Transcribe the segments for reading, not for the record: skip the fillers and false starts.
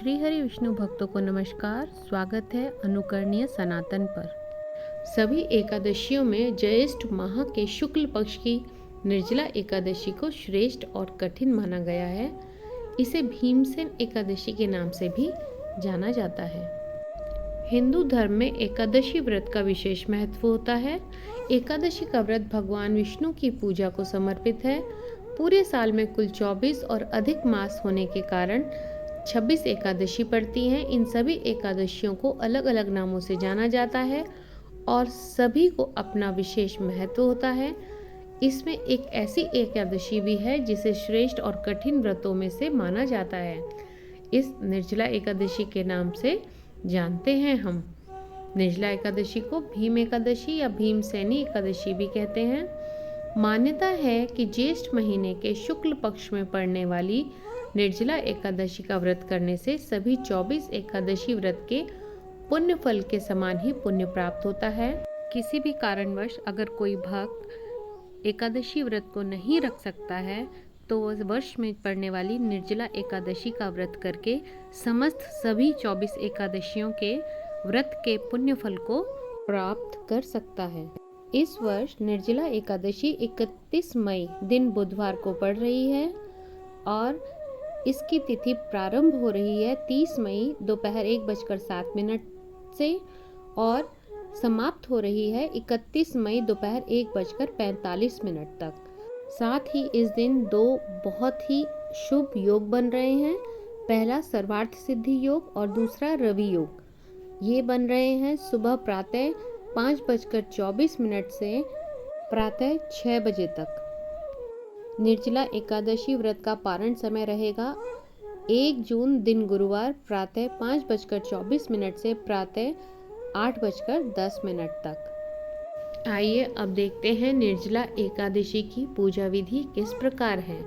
श्रीहरि विष्णु भक्तों को नमस्कार। स्वागत है अनुकरणीय सनातन पर। सभी एकादशियों में ज्येष्ठ माह के शुक्ल पक्ष की निर्जला एकादशी को श्रेष्ठ और कठिन माना गया है। इसे भीमसेन एकादशी के नाम से भी जाना जाता है। हिंदू धर्म में एकादशी व्रत का विशेष महत्व होता है। एकादशी का व्रत भगवान विष्णु की पूजा को समर्पित है। पूरे साल में कुल 24 और अधिक मास होने के कारण 26 एकादशी पड़ती हैं। इन सभी एकादशियों को अलग अलग नामों से जाना जाता है और सभी को अपना विशेष महत्व होता है। इसमें एक ऐसी एकादशी भी है जिसे श्रेष्ठ और कठिन व्रतों में से माना जाता है। इस निर्जला एकादशी के नाम से जानते हैं हम। निर्जला एकादशी को भीम एकादशी या भीमसेनी एकादशी भी कहते हैं। मान्यता है कि ज्येष्ठ महीने के शुक्ल पक्ष में पड़ने वाली निर्जला एकादशी का व्रत करने से सभी 24 एकादशी व्रत के पुण्य फल के समान ही पुण्य प्राप्त होता है। किसी भी कारणवश अगर कोई भक्त एकादशी व्रत को नहीं रख सकता है तो वह वर्ष में पड़ने वाली निर्जला एकादशी का व्रत करके समस्त सभी 24 एकादशियों के व्रत के पुण्य फल को प्राप्त कर सकता है। इस वर्ष निर्जला एकादशी 31 मई दिन बुधवार को पड़ रही है और इसकी तिथि प्रारंभ हो रही है 30 मई दोपहर 1:07 से और समाप्त हो रही है 31 मई दोपहर 1:45 तक। साथ ही इस दिन दो बहुत ही शुभ योग बन रहे हैं। पहला सर्वार्थ सिद्धि योग और दूसरा रवि योग। ये बन रहे हैं सुबह प्रातः 5:24 से प्रातः 6 बजे तक। निर्जला एकादशी व्रत का पारण समय रहेगा 1 जून दिन गुरुवार प्रातः 5:24 से प्रातः 8:10 तक। आइए अब देखते हैं निर्जला एकादशी की पूजा विधि किस प्रकार है।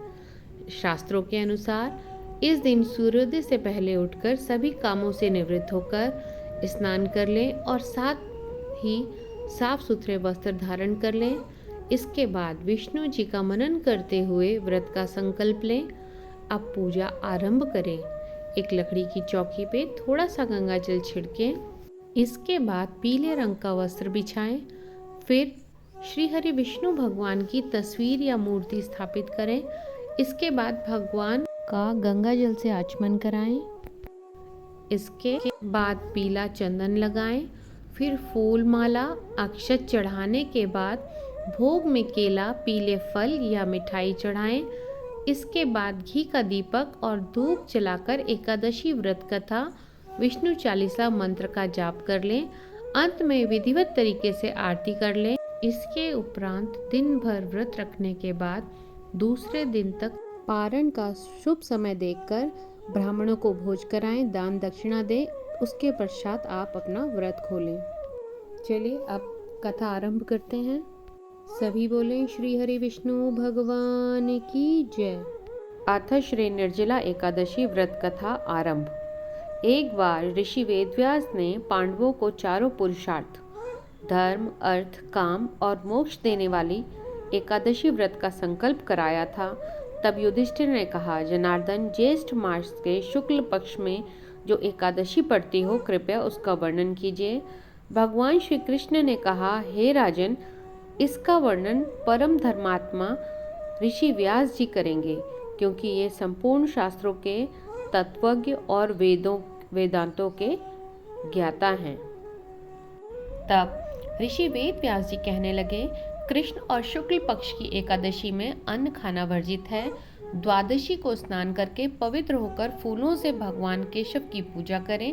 शास्त्रों के अनुसार इस दिन सूर्योदय से पहले उठकर सभी कामों से निवृत्त होकर स्नान कर लें और साथ ही साफ सुथरे वस्त्र धारण कर लें। इसके बाद विष्णु जी का मनन करते हुए व्रत का संकल्प लें। अब पूजा आरंभ करें। एक लकड़ी की चौकी पे थोड़ा सा गंगा जल छिड़कें। इसके बाद पीले रंग का वस्त्र बिछाएं। फिर श्री हरि विष्णु भगवान की तस्वीर या मूर्ति स्थापित करें। इसके बाद भगवान का गंगा जल से आचमन कराएं। इसके बाद पीला चंदन लगाएं। फिर फूल माला अक्षत चढ़ाने के बाद भोग में केला, पीले फल या मिठाई चढ़ाएं। इसके बाद घी का दीपक और धूप जलाकर एकादशी व्रत कथा विष्णु चालीसा मंत्र का जाप कर लें। अंत में विधिवत तरीके से आरती कर लें। इसके उपरांत दिन भर व्रत रखने के बाद दूसरे दिन तक पारण का शुभ समय देखकर ब्राह्मणों को भोज कराएं, दान दक्षिणा दें। उसके पश्चात आप अपना व्रत खोलें। चलिए अब कथा आरंभ करते हैं। सभी बोलें श्री हरि विष्णु भगवान की जय। अथ श्री निर्जला एकादशी व्रत कथा आरंभ। एक बार ऋषि वेदव्यास ने पांडवों को चारों पुरुषार्थ धर्म, अर्थ, काम और मोक्ष देने वाली एकादशी व्रत का संकल्प कराया था। तब युधिष्ठिर ने कहा, जनार्दन, ज्येष्ठ मास के शुक्ल पक्ष में जो एकादशी पड़ती हो कृपया उसका वर्णन कीजिए। भगवान श्री कृष्ण ने कहा, हे राजन, इसका वर्णन परम धर्मात्मा ऋषि व्यास जी करेंगे क्योंकि ये संपूर्ण शास्त्रों के तत्वज्ञ और वेदांतों के ज्ञाता हैं। तब ऋषि वेद व्यास जी कहने लगे, कृष्ण और शुक्ल पक्ष की एकादशी में अन्न खाना वर्जित है। द्वादशी को स्नान करके पवित्र होकर फूलों से भगवान केशव की पूजा करें।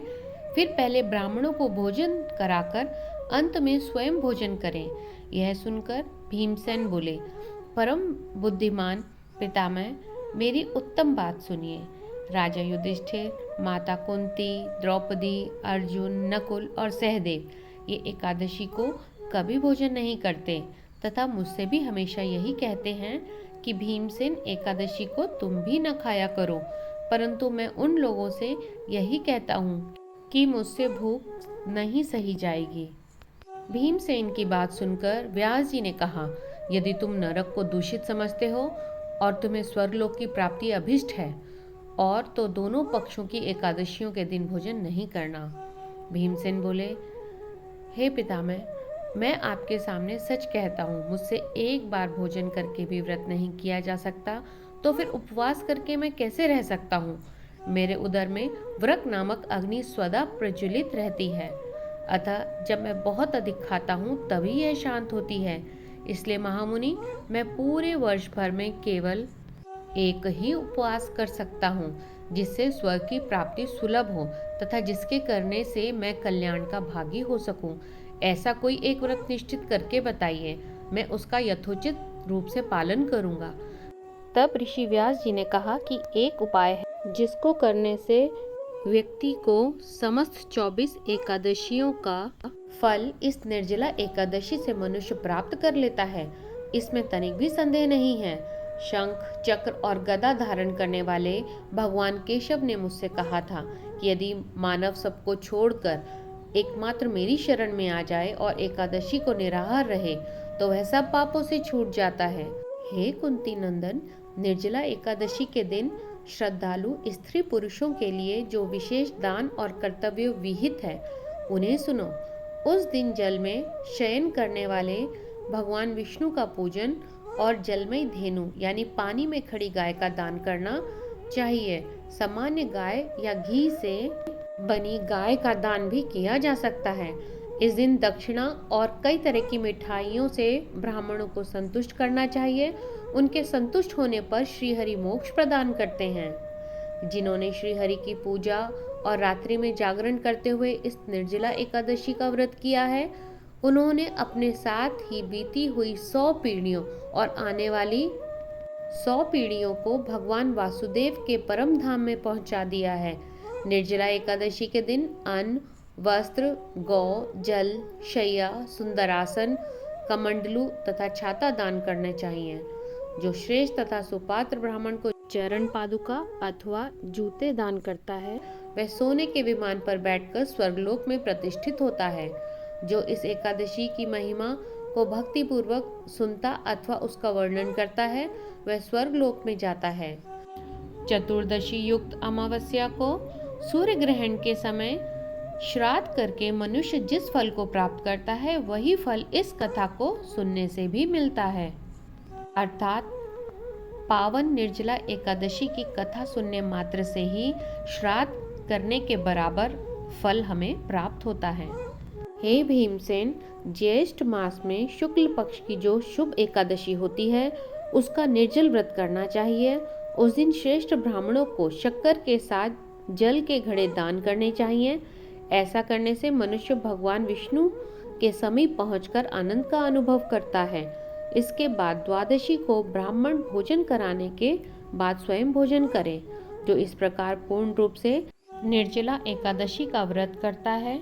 फिर पहले ब्राह्मणों को भोजन कराकर अंत में स्वयं भोजन करें। यह सुनकर भीमसेन बोले, परम बुद्धिमान पितामह, मेरी उत्तम बात सुनिए। राजा युधिष्ठिर, माता कुंती, द्रौपदी, अर्जुन, नकुल और सहदेव ये एकादशी को कभी भोजन नहीं करते तथा मुझसे भी हमेशा यही कहते हैं कि भीमसेन एकादशी को तुम भी न खाया करो। परंतु मैं उन लोगों से यही कहता हूँ कि मुझसे भूख नहीं सही जाएगी। भीमसेन की बात सुनकर व्यास जी ने कहा, यदि तुम नरक को दूषित समझते हो और तुम्हें स्वर्गलोक की प्राप्ति अभिष्ट है और तो दोनों पक्षों की एकादशियों के दिन भोजन नहीं करना। भीमसेन बोले, हे पितामह, मैं आपके सामने सच कहता हूँ, मुझसे एक बार भोजन करके भी व्रत नहीं किया जा सकता, तो फिर उपवास करके मैं कैसे रह सकता हूँ। मेरे उदर में व्रक नामक अग्नि सदा प्रज्वलित रहती है, अतः जब मैं बहुत अधिक खाता हूँ तभी यह शांत होती है। इसलिए महामुनि, मैं पूरे वर्ष भर में केवल एक ही उपवास कर सकता हूँ, जिससे स्वर्ग की प्राप्ति सुलभ हो तथा जिसके करने से मैं कल्याण का भागी हो सकूं। ऐसा कोई एक व्रत निश्चित करके बताइए, मैं उसका यथोचित रूप से पालन करूंगा। तब ऋषि व्यास जी ने कहा कि एक उपाय है जिसको करने से व्यक्ति को समस्त 24 एकादशियों का फल इस निर्जला एकादशी से मनुष्य प्राप्त कर लेता है। इसमें तनिक भी संदेह नहीं है। शंख, चक्र और गदा धारण करने वाले भगवान केशव ने मुझसे कहा था कि यदि मानव सबको छोड़कर एकमात्र मेरी शरण में आ जाए और एकादशी को निराहार रहे तो वह सब पापों से छूट जाता है। हे कुंती नंदन, निर्जला एकादशी के दिन श्रद्धालु स्त्री पुरुषों के लिए जो विशेष दान और कर्तव्य विहित है उन्हें सुनो। उस दिन जल में शयन करने वाले भगवान विष्णु का पूजन और जलमयी धेनु यानी पानी में खड़ी गाय का दान करना चाहिए। सामान्य गाय या घी से बनी गाय का दान भी किया जा सकता है। इस दिन दक्षिणा और कई तरह की मिठाइयों से ब्राह्मणों को संतुष्ट करना चाहिए। उनके संतुष्ट होने पर श्रीहरि मोक्ष प्रदान करते हैं। जिन्होंने श्रीहरि की पूजा और रात्रि में जागरण करते हुए इस निर्जला एकादशी का व्रत किया है, उन्होंने अपने साथ ही बीती हुई 100 पीढ़ियों और आने वाली 100 पीढ़ियों को भगवान वासुदेव के परम धाम में पहुंचा दिया है। निर्जला एकादशी के दिन अन्न, वस्त्र, गौ, जल, शैया, सुंदरासन, कमंडलू तथा छाता दान करने चाहिए। जो श्रेष्ठ तथा सुपात्र ब्राह्मण को चरण पादुका अथवा जूते दान करता है, वह सोने के विमान पर बैठकर स्वर्गलोक में प्रतिष्ठित होता है। जो इस एकादशी की महिमा को भक्ति पूर्वक सुनता अथवा उसका वर्णन करता है, वह स्वर्गलोक में जाता है। चतुर्दशी युक्त अमावस्या को सूर्य ग्रहण के समय श्राद्ध करके मनुष्य जिस फल को प्राप्त करता है, वही फल इस कथा को सुनने से भी मिलता है। अर्थात पावन निर्जला एकादशी की कथा सुनने मात्र से ही श्राद्ध करने के बराबर फल हमें प्राप्त होता है। हे भीमसेन, ज्येष्ठ मास में शुक्ल पक्ष की जो शुभ एकादशी होती है, उसका निर्जल व्रत करना चाहिए। उस दिन श्रेष्ठ ब्राह्मणों को शक्कर के साथ जल के घड़े दान करने चाहिए। ऐसा करने से मनुष्य भगवान विष्णु के समीप पहुंचकर आनंद का अनुभव करता है। इसके बाद द्वादशी को ब्राह्मण भोजन कराने के बाद स्वयं भोजन करे। जो इस प्रकार पूर्ण रूप से निर्जला एकादशी का व्रत करता है,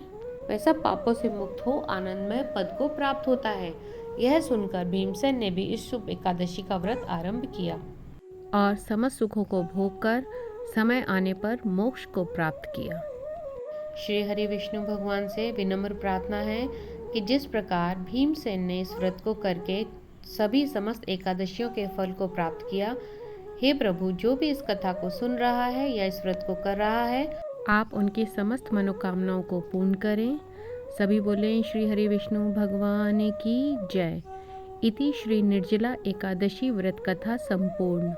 वैसा पापों से मुक्त हो आनंदमय पद को प्राप्त होता है। यह सुनकर भीमसेन ने भी इस शुभ एकादशी का व्रत आरंभ किया और समस्त सुखों को भोग कर समय आने पर मोक्ष को प्राप्त किया। श्री हरि विष्णु भगवान से विनम्र प्रार्थना है कि जिस प्रकार भीमसेन ने इस व्रत को करके सभी समस्त एकादशियों के फल को प्राप्त किया, हे प्रभु, जो भी इस कथा को सुन रहा है या इस व्रत को कर रहा है, आप उनकी समस्त मनोकामनाओं को पूर्ण करें। सभी बोलें श्री हरि विष्णु भगवान की जय। इति श्री निर्जला एकादशी व्रत कथा संपूर्ण।